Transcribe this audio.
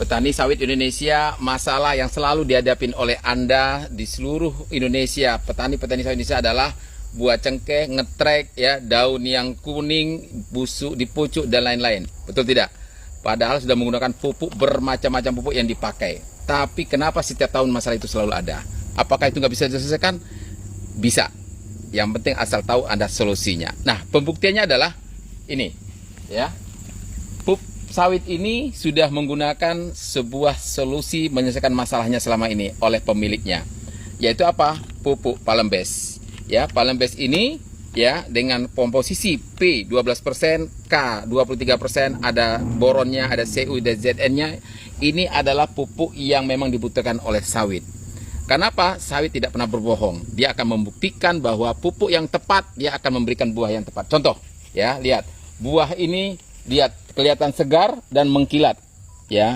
Petani sawit Indonesia, masalah yang selalu dihadapin oleh Anda di seluruh Indonesia, petani-petani sawit Indonesia adalah buah cengkeh, ngetrek, ya, daun yang kuning, busuk di pucuk dan lain-lain. Betul tidak? Padahal sudah menggunakan pupuk bermacam-macam pupuk yang dipakai. Tapi kenapa setiap tahun masalah itu selalu ada? Apakah itu nggak bisa diselesaikan? Bisa. Yang penting asal tahu ada solusinya. Nah, pembuktiannya adalah ini, ya. Pupuk sawit ini sudah menggunakan sebuah solusi menyelesaikan masalahnya selama ini oleh pemiliknya, yaitu apa? Pupuk Palembes. Ya, Palembes ini ya dengan komposisi P 12%, K 23%, ada boronnya, ada Cu dan Zn-nya. Ini adalah pupuk yang memang dibutuhkan oleh sawit. Kenapa? Sawit tidak pernah berbohong. Dia akan membuktikan bahwa pupuk yang tepat dia akan memberikan buah yang tepat. Contoh, ya, lihat. Buah ini lihat kelihatan segar dan mengkilat, ya.